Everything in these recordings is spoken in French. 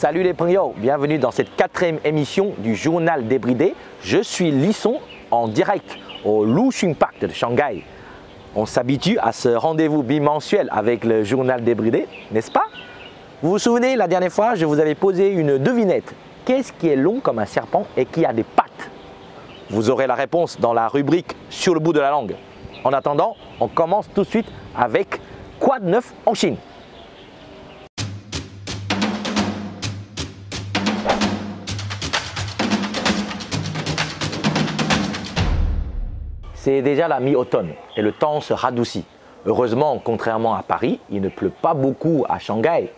Salut les朋友, bienvenue dans cette 4e émission du journal débridé. Je suis Lisson en direct au Luxun Park de Shanghai. On s'habitue à ce rendez-vous bimensuel avec le journal débridé, n'est-ce pas? Vous vous souvenez, la dernière fois, je vous avais posé une devinette. Qu'est-ce qui est long comme un serpent et qui a des pattes? Vous aurez la réponse dans la rubrique sur le bout de la langue. En attendant, on commence tout de suite avec quoi de neuf en Chine? C'est déjà la mi-automne et le temps se radoucit. Heureusement, contrairement à Paris, il ne pleut pas beaucoup à Shanghai.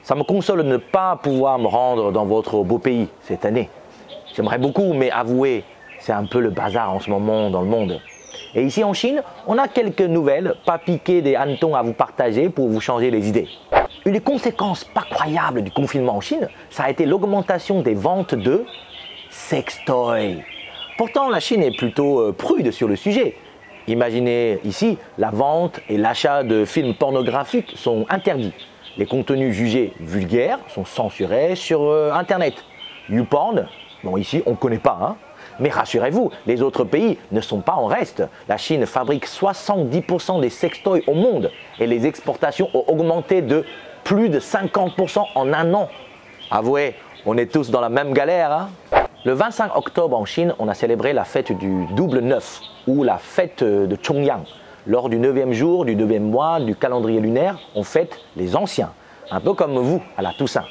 Ça me console de ne pas pouvoir me rendre dans votre beau pays cette année. J'aimerais beaucoup, mais avouez, c'est un peu le bazar en ce moment dans le monde. Et ici en Chine, on a quelques nouvelles, pas piquer des hannetons à vous partager pour vous changer les idées. Une des conséquences pas croyables du confinement en Chine, ça a été l'augmentation des ventes de sextoys. Pourtant, la Chine est plutôt prude sur le sujet. Imaginez ici, la vente et l'achat de films pornographiques sont interdits. Les contenus jugés vulgaires sont censurés sur Internet. YouPorn, bon ici on ne connaît pas, hein. Mais rassurez-vous, les autres pays ne sont pas en reste. La Chine fabrique 70% des sextoys au monde et les exportations ont augmenté de plus de 50% en un an. Avouez, on est tous dans la même galère, hein. Le 25 octobre en Chine, on a célébré la fête du double 9 ou la fête de Chongyang. Lors du 9e jour du 9e mois du calendrier lunaire, on fête les anciens, un peu comme vous à la Toussaint.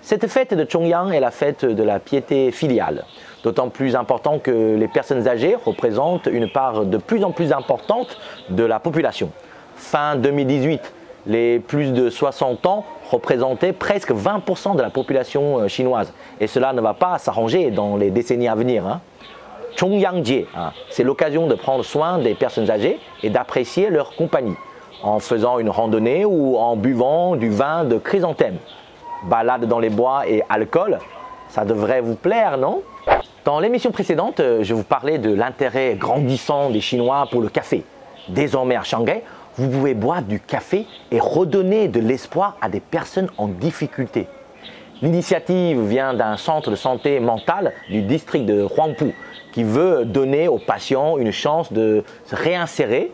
Cette fête de Chongyang est la fête de la piété filiale, d'autant plus important que les personnes âgées représentent une part de plus en plus importante de la population. Fin 2018, les plus de 60 ans représentaient presque 20% de la population chinoise. Et cela ne va pas s'arranger dans les décennies à venir, hein. Chongyang-jie, hein, c'est l'occasion de prendre soin des personnes âgées et d'apprécier leur compagnie, en faisant une randonnée ou en buvant du vin de chrysanthème. Balade dans les bois et alcool, ça devrait vous plaire, non? Dans l'émission précédente, je vous parlais de l'intérêt grandissant des Chinois pour le café. Désormais à Shanghai, vous pouvez boire du café et redonner de l'espoir à des personnes en difficulté. L'initiative vient d'un centre de santé mentale du district de Huangpu qui veut donner aux patients une chance de se réinsérer.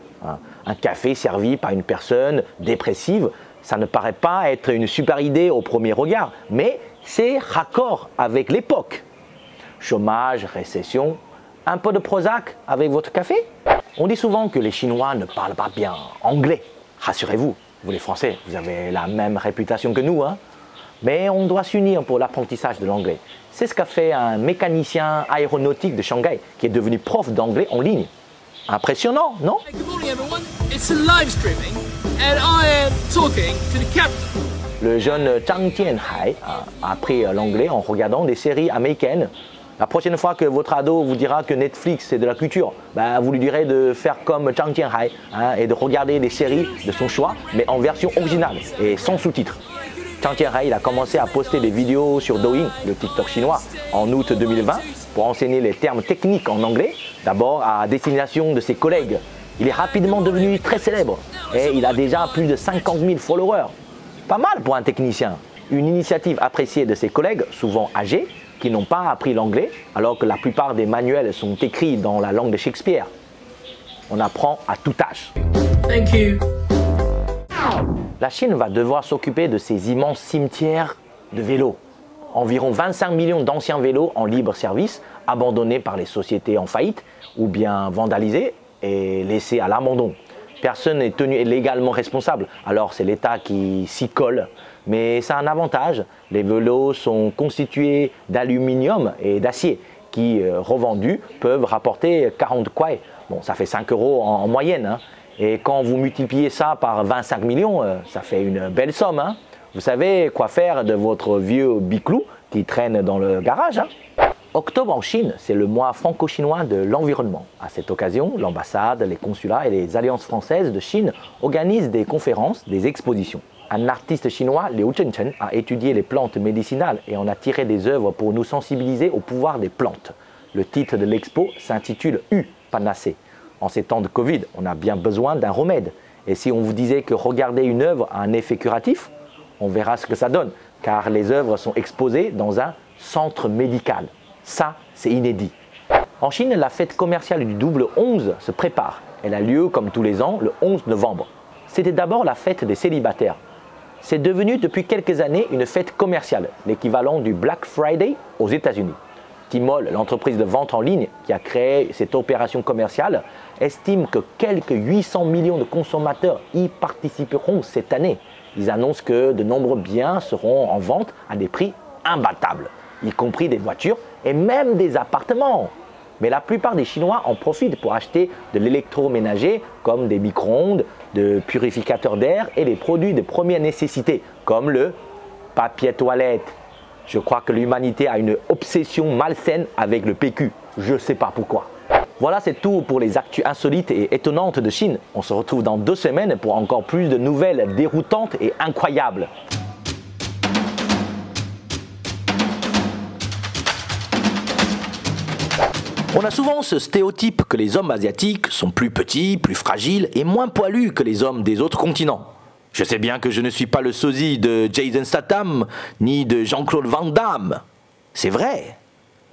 Un café servi par une personne dépressive, ça ne paraît pas être une super idée au premier regard, mais c'est raccord avec l'époque. Chômage, récession, un peu de Prozac avec votre café? On dit souvent que les Chinois ne parlent pas bien anglais. Rassurez-vous, vous les Français, vous avez la même réputation que nous, hein? Mais on doit s'unir pour l'apprentissage de l'anglais. C'est ce qu'a fait un mécanicien aéronautique de Shanghai qui est devenu prof d'anglais en ligne. Impressionnant, non? Good morning everyone, it's a live streaming and I am talking to the captain. Le jeune Zhang Tianhai a appris l'anglais en regardant des séries américaines. La prochaine fois que votre ado vous dira que Netflix c'est de la culture, vous lui direz de faire comme Zhang Tianhai et de regarder des séries de son choix, mais en version originale et sans sous-titres. Zhang Tianhai il a commencé à poster des vidéos sur Douyin, le TikTok chinois, en août 2020 pour enseigner les termes techniques en anglais, d'abord à destination de ses collègues. Il est rapidement devenu très célèbre et il a déjà plus de 50 000 followers. Pas mal pour un technicien. Une initiative appréciée de ses collègues, souvent âgés, qui n'ont pas appris l'anglais, alors que la plupart des manuels sont écrits dans la langue de Shakespeare. On apprend à tout âge. Thank you. La Chine va devoir s'occuper de ces immenses cimetières de vélos. Environ 25 millions d'anciens vélos en libre service, abandonnés par les sociétés en faillite, ou bien vandalisés et laissés à l'abandon. Personne n'est tenu légalement responsable, alors c'est l'État qui s'y colle. Mais ça a un avantage, les vélos sont constitués d'aluminium et d'acier qui, revendus, peuvent rapporter 40 kuai. Bon, ça fait 5 € en moyenne, hein. Et quand vous multipliez ça par 25 millions, ça fait une belle somme, hein. Vous savez quoi faire de votre vieux biclou qui traîne dans le garage, hein. Octobre en Chine, c'est le mois franco-chinois de l'environnement. À cette occasion, l'ambassade, les consulats et les alliances françaises de Chine organisent des conférences, des expositions. Un artiste chinois, Liu Zhenchen, a étudié les plantes médicinales et en a tiré des œuvres pour nous sensibiliser au pouvoir des plantes. Le titre de l'expo s'intitule Panacée. En ces temps de Covid, on a bien besoin d'un remède. Et si on vous disait que regarder une œuvre a un effet curatif, on verra ce que ça donne. car les œuvres sont exposées dans un centre médical. Ça, c'est inédit. En Chine, la fête commerciale du double 11 se prépare. Elle a lieu, comme tous les ans, le 11 novembre. C'était d'abord la fête des célibataires. C'est devenu depuis quelques années une fête commerciale, l'équivalent du Black Friday aux États-Unis. Tmall, l'entreprise de vente en ligne qui a créé cette opération commerciale, estime que quelques 800 millions de consommateurs y participeront cette année. Ils annoncent que de nombreux biens seront en vente à des prix imbattables, y compris des voitures et même des appartements. Mais la plupart des Chinois en profitent pour acheter de l'électroménager comme des micro-ondes, de purificateurs d'air et des produits de première nécessité comme le papier toilette. Je crois que l'humanité a une obsession malsaine avec le PQ. Je ne sais pas pourquoi. Voilà, c'est tout pour les actus insolites et étonnantes de Chine. On se retrouve dans 2 semaines pour encore plus de nouvelles déroutantes et incroyables. On a souvent ce stéréotype que les hommes asiatiques sont plus petits, plus fragiles et moins poilus que les hommes des autres continents. Je sais bien que je ne suis pas le sosie de Jason Statham ni de Jean-Claude Van Damme. C'est vrai.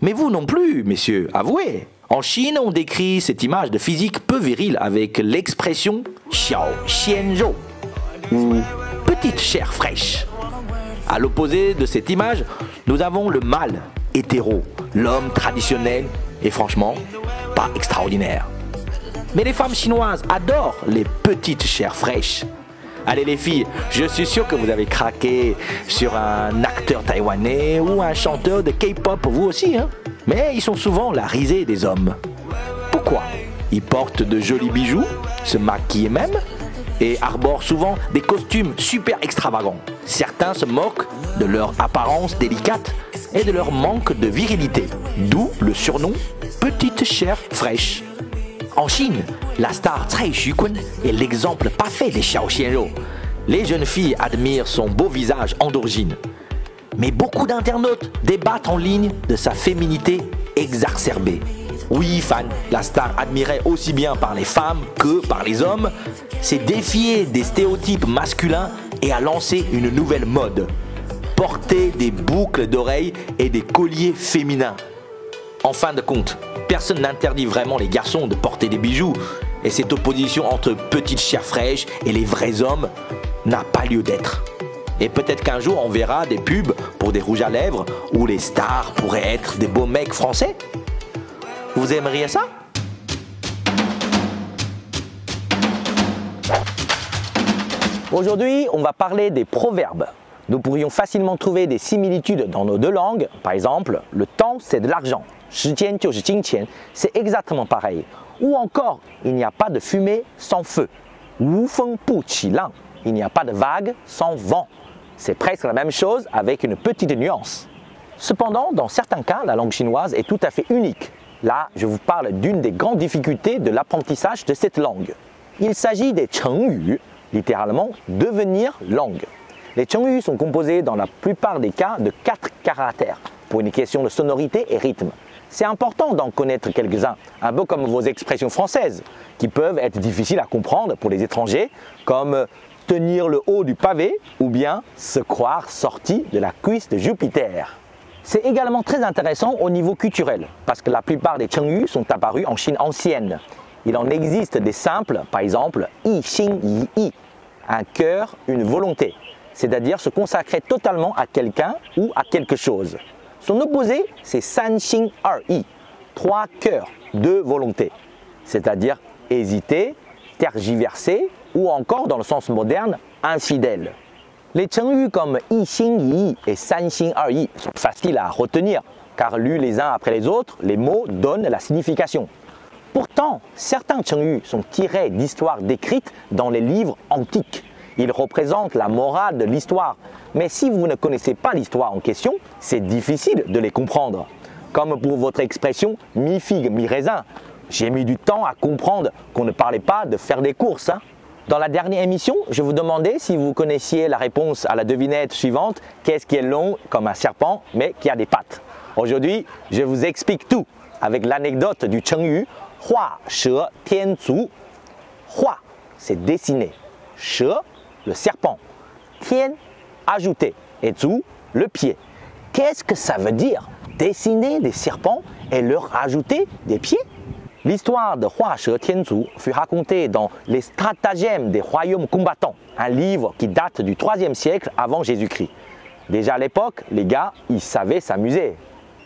Mais vous non plus, messieurs, avouez. En Chine, on décrit cette image de physique peu virile avec l'expression « xiao xian zhou » ou « petite chair fraîche ». À l'opposé de cette image, nous avons le mâle hétéro, l'homme traditionnel et franchement, pas extraordinaire. Mais les femmes chinoises adorent les petites chairs fraîches. Allez les filles, je suis sûr que vous avez craqué sur un acteur taïwanais ou un chanteur de K-pop, vous aussi, hein? Mais ils sont souvent la risée des hommes. Pourquoi? Ils portent de jolis bijoux, se maquillent même, et arborent souvent des costumes super extravagants. Certains se moquent de leur apparence délicate et de leur manque de virilité, d'où le surnom « petite chair fraîche ». En Chine, la star Cai Xukun est l'exemple parfait des xiao xian zhou. Les jeunes filles admirent son beau visage androgyne. Mais beaucoup d'internautes débattent en ligne de sa féminité exacerbée. Oui, fan, la star admirée aussi bien par les femmes que par les hommes, s'est défiée des stéréotypes masculins et a lancé une nouvelle mode. Porter des boucles d'oreilles et des colliers féminins. En fin de compte, personne n'interdit vraiment les garçons de porter des bijoux et cette opposition entre petites chairs fraîches et les vrais hommes n'a pas lieu d'être. Et peut-être qu'un jour on verra des pubs pour des rouges à lèvres où les stars pourraient être des beaux mecs français. Vous aimeriez ça? Aujourd'hui, on va parler des proverbes. Nous pourrions facilement trouver des similitudes dans nos deux langues. Par exemple, le temps c'est de l'argent. 时间就是金钱, c'est exactement pareil. Ou encore, il n'y a pas de fumée sans feu. 无风不起浪, il n'y a pas de vague sans vent. C'est presque la même chose avec une petite nuance. Cependant, dans certains cas, la langue chinoise est tout à fait unique. Là, je vous parle d'une des grandes difficultés de l'apprentissage de cette langue. Il s'agit des chengyu, littéralement devenir langue. Les chengyu sont composés dans la plupart des cas de 4 caractères, pour une question de sonorité et rythme. C'est important d'en connaître quelques-uns, un peu comme vos expressions françaises, qui peuvent être difficiles à comprendre pour les étrangers, comme tenir le haut du pavé ou bien se croire sorti de la cuisse de Jupiter. C'est également très intéressant au niveau culturel, parce que la plupart des chengyu sont apparus en Chine ancienne. Il en existe des simples, par exemple yi xin yi yi, un cœur, une volonté, c'est-à-dire se consacrer totalement à quelqu'un ou à quelque chose. Son opposé, c'est san xin er yi, 3 cœurs, 2 volontés, c'est-à-dire hésiter, tergiverser ou encore dans le sens moderne, infidèle. Les chengyu comme yi xin yi et san xin er yi sont faciles à retenir car lus les uns après les autres, les mots donnent la signification. Pourtant, certains chengyu sont tirés d'histoires décrites dans les livres antiques. Ils représentent la morale de l'histoire. Mais si vous ne connaissez pas l'histoire en question, c'est difficile de les comprendre. Comme pour votre expression « mi-figue, mi-raisin ». J'ai mis du temps à comprendre qu'on ne parlait pas de faire des courses. Dans la dernière émission, je vous demandais si vous connaissiez la réponse à la devinette suivante « Qu'est-ce qui est long comme un serpent mais qui a des pattes ?» Aujourd'hui, je vous explique tout avec l'anecdote du chengyu « Hua she tian zu ». Hua, c'est dessiner. She, le serpent. Tian, ajouter. Et zu, le pied. Qu'est-ce que ça veut dire? Dessiner des serpents et leur ajouter des pieds? L'histoire de Hua She Tianzu fut racontée dans Les stratagèmes des royaumes combattants, un livre qui date du 3e siècle avant Jésus-Christ. Déjà à l'époque, les gars, ils savaient s'amuser.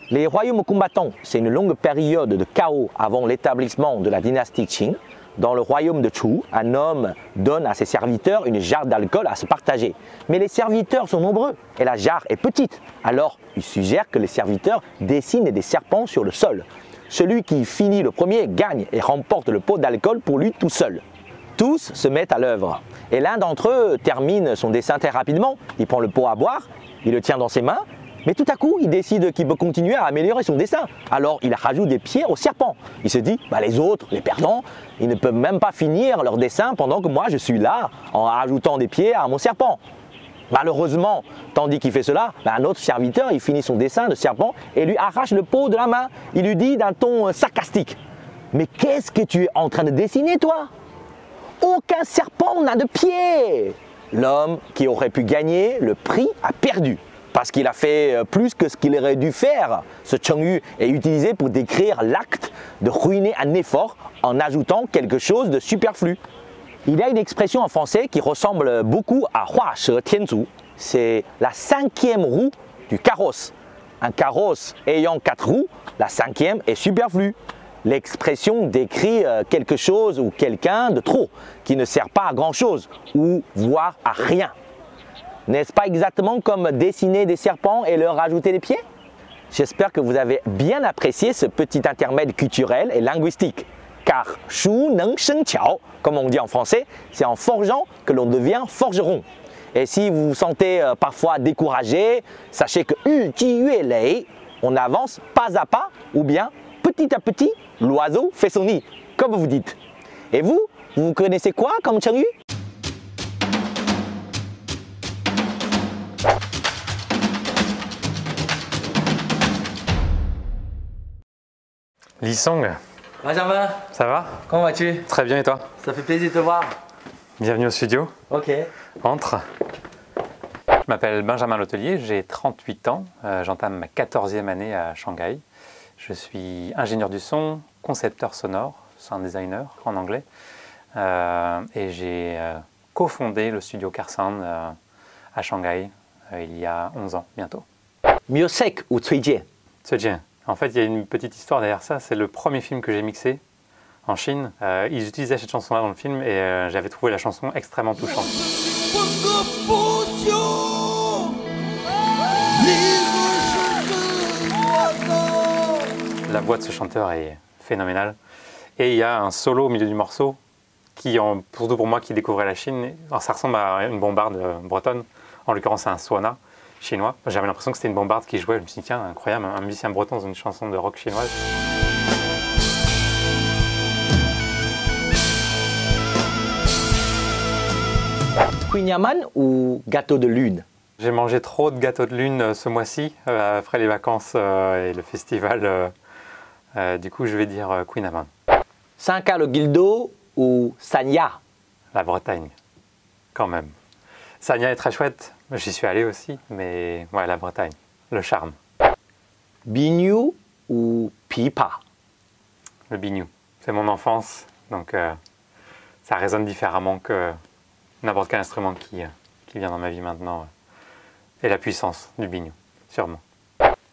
Les royaumes combattants, c'est une longue période de chaos avant l'établissement de la dynastie Qing. Dans le royaume de Chu, un homme donne à ses serviteurs une jarre d'alcool à se partager. Mais les serviteurs sont nombreux et la jarre est petite. Alors, il suggère que les serviteurs dessinent des serpents sur le sol. Celui qui finit le premier gagne et remporte le pot d'alcool pour lui tout seul. Tous se mettent à l'œuvre et l'un d'entre eux termine son dessin très rapidement. Il prend le pot à boire, il le tient dans ses mains. Mais tout à coup, il décide qu'il peut continuer à améliorer son dessin. Alors, il rajoute des pieds au serpent. Il se dit, les autres, les perdants, ils ne peuvent même pas finir leur dessin pendant que moi, je suis là en rajoutant des pieds à mon serpent. Malheureusement, tandis qu'il fait cela, un autre serviteur, il finit son dessin de serpent et lui arrache le pot de la main. Il lui dit d'un ton sarcastique, « Mais qu'est-ce que tu es en train de dessiner, toi? Aucun serpent n'a de pieds !» L'homme qui aurait pu gagner le prix a perdu. Parce qu'il a fait plus que ce qu'il aurait dû faire. Ce Chengyu est utilisé pour décrire l'acte de ruiner un effort en ajoutant quelque chose de superflu. Il y a une expression en français qui ressemble beaucoup à Hua She Tianzu. C'est la 5e roue du carrosse. Un carrosse ayant 4 roues, la 5e est superflue. L'expression décrit quelque chose ou quelqu'un de trop, qui ne sert pas à grand chose, ou voire à rien. N'est-ce pas exactement comme dessiner des serpents et leur ajouter des pieds? J'espère que vous avez bien apprécié ce petit intermède culturel et linguistique. Car Shu Neng Sheng Qiao, comme on dit en français, c'est en forgeant que l'on devient forgeron. Et si vous vous sentez parfois découragé, sachez que Yu Ji Yue Lei, on avance pas à pas, ou bien petit à petit, l'oiseau fait son nid, comme vous dites. Et vous, vous connaissez quoi comme Chengyu? Li Song, Benjamin, ça va? comment vas-tu? Très bien et toi? Ça fait plaisir de te voir. Bienvenue au studio. Ok. Entre. Je m'appelle Benjamin Letellier, j'ai 38 ans, j'entame ma 14e année à Shanghai. Je suis ingénieur du son, concepteur sonore, sound designer en anglais, et j'ai cofondé le studio Carsound à Shanghai il y a 11 ans bientôt. Miosek ou Cuijie? Cuijie. En fait, il y a une petite histoire derrière ça. C'est le premier film que j'ai mixé en Chine. Ils utilisaient cette chanson-là dans le film et j'avais trouvé la chanson extrêmement touchante. La voix de ce chanteur est phénoménale. Et il y a un solo au milieu du morceau qui, surtout pour moi qui découvrais la Chine, alors ça ressemble à une bombarde bretonne. En l'occurrence, c'est un swana chinois. J'avais l'impression que c'était une bombarde qui jouait. Je me suis dit, tiens, incroyable, un musicien breton dans une chanson de rock chinoise. Queen ou gâteau de lune? J'ai mangé trop de gâteaux de lune ce mois-ci, après les vacances et le festival. Du coup, je vais dire Queen Amman. Saint-Carlo-Guildo ou Sanya? La Bretagne, quand même. Sanya est très chouette, j'y suis allé aussi, mais ouais, la Bretagne, le charme. Biniou ou Pipa? Le biniou, c'est mon enfance, donc ça résonne différemment que n'importe quel instrument qui vient dans ma vie maintenant. Et la puissance du biniou, sûrement.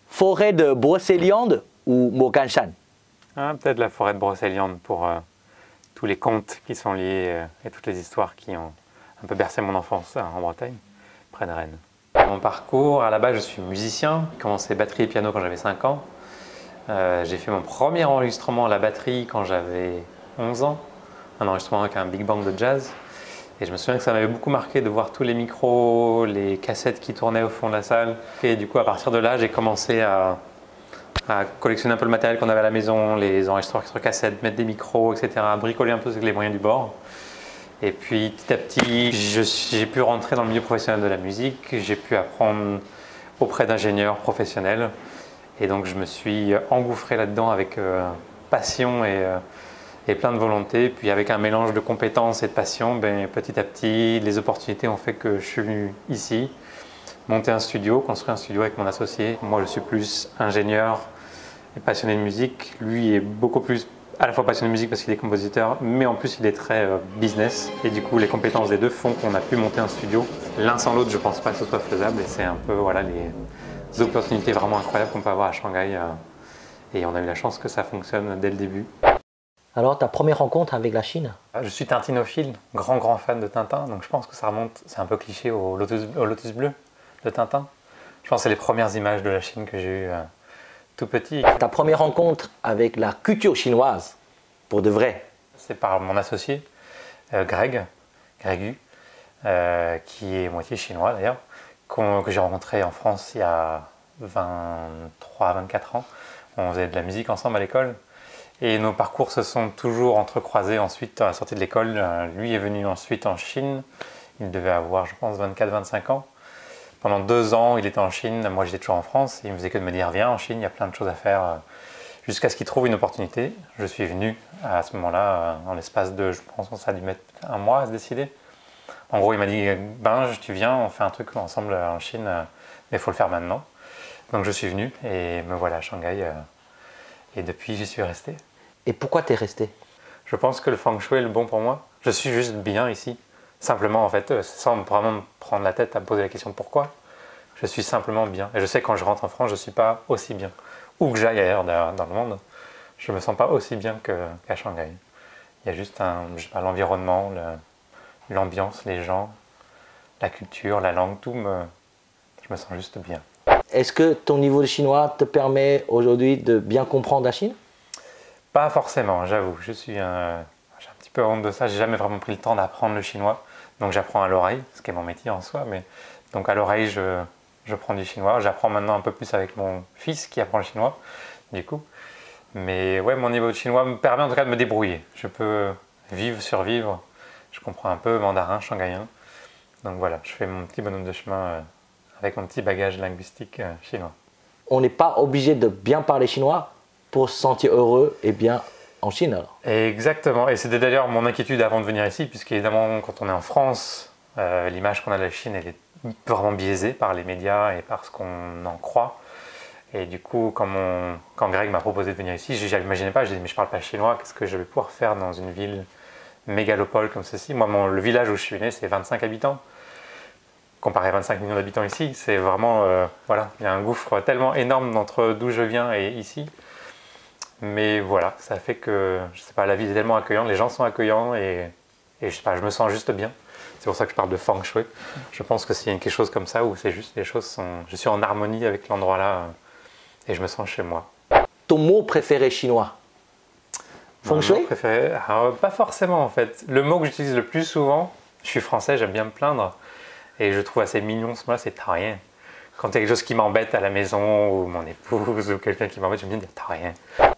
Forêt de Brocéliande ou Moganshan? Peut-être la forêt de Brocéliande pour tous les contes qui sont liés et toutes les histoires qui ont un peu bercé mon enfance en Bretagne, près de Rennes. Mon parcours, à la base, je suis musicien. J'ai commencé batterie et piano quand j'avais 5 ans. J'ai fait mon premier enregistrement à la batterie quand j'avais 11 ans, un enregistrement avec un big band de jazz. Et je me souviens que ça m'avait beaucoup marqué de voir tous les micros, les cassettes qui tournaient au fond de la salle. Et du coup, à partir de là, j'ai commencé à collectionner un peu le matériel qu'on avait à la maison, les enregistreurs sur cassettes, mettre des micros, etc., bricoler un peu avec les moyens du bord. Et puis petit à petit, j'ai pu rentrer dans le milieu professionnel de la musique, j'ai pu apprendre auprès d'ingénieurs professionnels. Et donc je me suis engouffré là-dedans avec passion et plein de volonté. Puis avec un mélange de compétences et de passion, petit à petit, les opportunités ont fait que je suis venu ici monter un studio, construire un studio avec mon associé. Moi, je suis plus ingénieur et passionné de musique. Lui est beaucoup plus à la fois passionné de musique parce qu'il est compositeur, mais en plus il est très business. Et du coup, les compétences des deux font qu'on a pu monter un studio. L'un sans l'autre, je ne pense pas que ce soit faisable. Et c'est un peu voilà, les opportunités vraiment incroyables qu'on peut avoir à Shanghai. Et on a eu la chance que ça fonctionne dès le début. Alors, ta première rencontre avec la Chine? Je suis tintinophile, grand fan de Tintin. Donc je pense que ça remonte, c'est un peu cliché, au Lotus bleu de Tintin. Je pense que c'est les premières images de la Chine que j'ai eues tout petit. Ta première rencontre avec la culture chinoise, pour de vrai? C'est par mon associé, Greg Hu, qui est moitié chinois d'ailleurs, que j'ai rencontré en France il y a 23-24 ans. On faisait de la musique ensemble à l'école. Et nos parcours se sont toujours entrecroisés ensuite à la sortie de l'école. Lui est venu ensuite en Chine. Il devait avoir, je pense, 24-25 ans. Pendant 2 ans, il était en Chine. Moi, j'étais toujours en France. Il ne me faisait que de me dire, viens en Chine, il y a plein de choses à faire. Jusqu'à ce qu'il trouve une opportunité. Je suis venu à ce moment-là, en l'espace de, je pense que ça a dû mettre 1 mois à se décider. En gros, il m'a dit, Binge, tu viens, on fait un truc ensemble en Chine, mais il faut le faire maintenant. Donc je suis venu et me voilà à Shanghai. Et depuis, j'y suis resté. Et pourquoi t'es resté? Je pense que le feng shui est le bon pour moi. Je suis juste bien ici. Simplement, en fait, sans vraiment me prendre la tête à me poser la question de pourquoi. Je suis simplement bien. Et je sais que quand je rentre en France, je ne suis pas aussi bien. Où que j'aille ailleurs dans le monde, je ne me sens pas aussi bien qu'à Shanghai. Il y a juste l'environnement, l'ambiance, les gens, la culture, la langue, je me sens juste bien. Est-ce que ton niveau de chinois te permet aujourd'hui de bien comprendre la Chine? Pas forcément, j'avoue. J'ai un petit peu honte de ça. J'ai jamais vraiment pris le temps d'apprendre le chinois. Donc j'apprends à l'oreille, ce qui est mon métier en soi. Mais donc à l'oreille, je prends du chinois. J'apprends maintenant un peu plus avec mon fils qui apprend le chinois, du coup. Mais ouais, mon niveau de chinois me permet en tout cas de me débrouiller. Je peux survivre. Je comprends un peu mandarin, shanghaïen. Donc voilà, je fais mon petit bonhomme de chemin avec mon petit bagage linguistique chinois. On n'est pas obligé de bien parler chinois pour se sentir heureux et bien en Chine alors. Exactement, et c'était d'ailleurs mon inquiétude avant de venir ici, puisqu'évidemment quand on est en France, l'image qu'on a de la Chine elle est vraiment biaisée par les médias et par ce qu'on en croit. Et du coup, quand Greg m'a proposé de venir ici, je n'imaginais pas, je disais mais je ne parle pas chinois, qu'est-ce que je vais pouvoir faire dans une ville mégalopole comme ceci? Moi, le village où je suis né, c'est 25 habitants. Comparé à 25 millions d'habitants ici, c'est vraiment, voilà, il y a un gouffre tellement énorme entre d'où je viens et ici. Mais voilà, ça fait que, je sais pas, la ville est tellement accueillante, les gens sont accueillants et je sais pas, je me sens juste bien. C'est pour ça que je parle de feng shui. Je pense que s'il y a quelque chose comme ça où c'est juste les choses sont, je suis en harmonie avec l'endroit là et je me sens chez moi. Ton mot préféré chinois? Feng shui? Mon mot préféré, pas forcément en fait. Le mot que j'utilise le plus souvent, je suis français, j'aime bien me plaindre et je trouve assez mignon ce mot-là, c'est t'as rien. Quand il y a quelque chose qui m'embête à la maison, ou mon épouse, ou quelqu'un qui m'embête, j'aime bien dire t'as rien.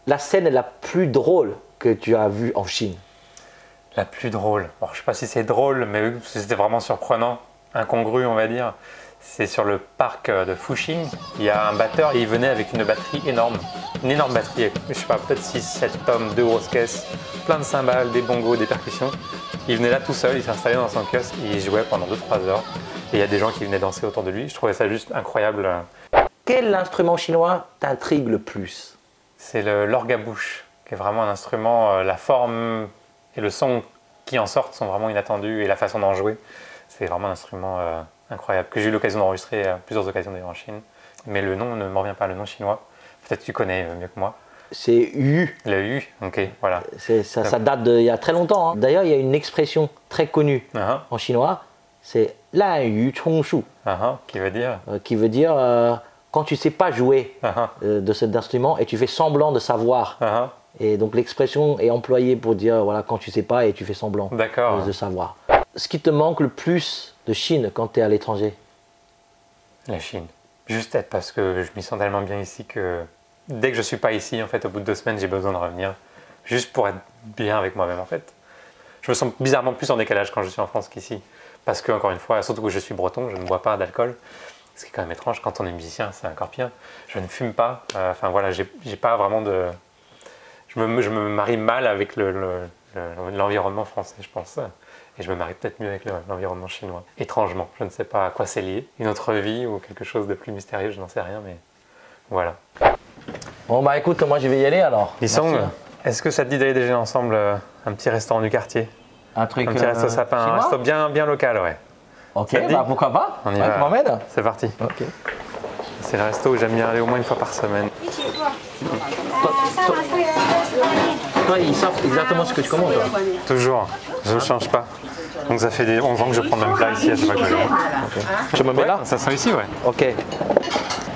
La scène la plus drôle que tu as vue en Chine? La plus drôle, bon, je ne sais pas si c'est drôle, mais c'était vraiment surprenant, incongru on va dire. C'est sur le parc de Fuxing, il y a un batteur et il venait avec une batterie énorme. Une énorme batterie, je sais pas, peut-être 6-7 tomes, 2 grosses caisses, plein de cymbales, des bongos, des percussions. Il venait là tout seul, il s'est installé dans son kiosque, il jouait pendant 2-3 heures. Et il y a des gens qui venaient danser autour de lui, je trouvais ça juste incroyable. Quel instrument chinois t'intrigue le plus? C'est l'orgabouche, qui est vraiment un instrument, la forme et le son qui en sortent sont vraiment inattendus et la façon d'en jouer, c'est vraiment un instrument incroyable que j'ai eu l'occasion d'enregistrer à plusieurs occasions d'ailleurs en Chine. Mais le nom ne me revient pas, le nom chinois. Peut-être que tu connais mieux que moi. C'est Yu. Le Yu, ok, voilà. Ça date d'il y a très longtemps. Hein. D'ailleurs, il y a une expression très connue en chinois, c'est Lan Yu Chong Shu. Qui veut dire quand tu ne sais pas jouer de cet instrument et tu fais semblant de savoir. Et donc l'expression est employée pour dire voilà, quand tu ne sais pas et tu fais semblant de savoir. Ce qui te manque le plus de Chine quand tu es à l'étranger? La Chine. Juste être parce que je m'y sens tellement bien ici que dès que je ne suis pas ici, en fait, au bout de 2 semaines, j'ai besoin de revenir. Juste pour être bien avec moi-même, en fait. Je me sens bizarrement plus en décalage quand je suis en France qu'ici. Parce que, encore une fois, surtout que je suis breton, je ne bois pas d'alcool. Ce qui est quand même étrange, quand on est musicien, c'est encore pire. Je ne fume pas. Enfin voilà, j'ai pas vraiment de... Je me marie mal avec l'environnement français, je pense. Et je me marie peut-être mieux avec l'environnement chinois. Étrangement, je ne sais pas à quoi c'est lié. Une autre vie ou quelque chose de plus mystérieux, je n'en sais rien, mais voilà. Bon bah écoute, moi je vais y aller alors. Lissong, Merci, hein. est-ce que ça te dit d'aller déjeuner ensemble un petit restaurant du quartier? Un truc Un petit resto sapin, un chinois resto bien local, ouais. Ok, Ça te dit bah pourquoi pas. On y Ouais, va. tu m'emmènes? C'est parti. Ok. C'est le resto où j'aime bien aller au moins une fois par semaine. Toi, ils savent exactement ce que tu commandes. Toi. Toujours, je ne change pas. Donc ça fait 11 ans que je prends le même plat ici à chaque fois que je viens. Je me mets là. Ça sent ici, ouais. Ok.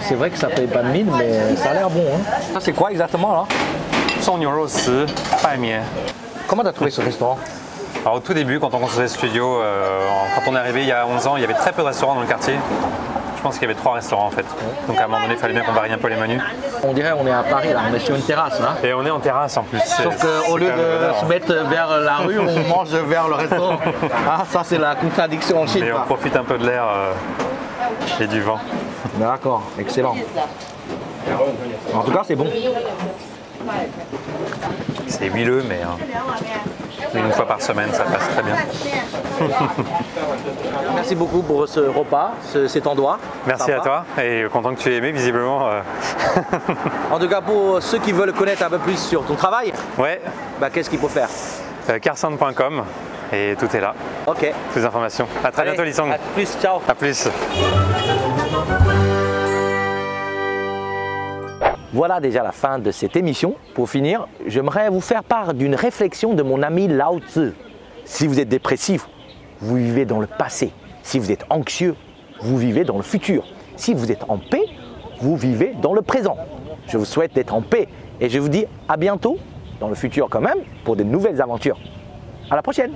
C'est vrai que ça paye pas de mine, mais ça a l'air bon. Hein. Ça c'est quoi exactement là? 送牛肉丝, bai mian. Comment t'as trouvé ce restaurant? Alors au tout début, quand on construisait le studio, quand on est arrivé il y a 11 ans, il y avait très peu de restaurants dans le quartier. Je pense qu'il y avait 3 restaurants en fait. Donc à un moment donné, il fallait bien qu'on varie un peu les menus. On dirait on est à Paris là, on est sur une terrasse là. Et on est en terrasse en plus. Sauf qu'au lieu de se mettre vers la rue, on mange vers le restaurant. Ah, ça c'est la contradiction en Chine. Et on quoi. profite un peu de l'air et du vent. D'accord, excellent. En tout cas, c'est bon. C'est huileux, mais une fois par semaine, ça passe très bien. Merci beaucoup pour ce repas, cet endroit. Merci Sympa. à toi et content que tu aies aimé visiblement. En tout cas, pour ceux qui veulent connaître un peu plus sur ton travail, Ouais, bah, qu'est-ce qu'il faut faire? carsound.com et tout est là, Ok. toutes les informations. À très Allez, bientôt Lissong. à plus, ciao. À plus. Voilà déjà la fin de cette émission. Pour finir, j'aimerais vous faire part d'une réflexion de mon ami Lao Tzu. Si vous êtes dépressif, vous vivez dans le passé. Si vous êtes anxieux, vous vivez dans le futur. Si vous êtes en paix, vous vivez dans le présent. Je vous souhaite d'être en paix et je vous dis à bientôt, dans le futur quand même, pour de nouvelles aventures. À la prochaine!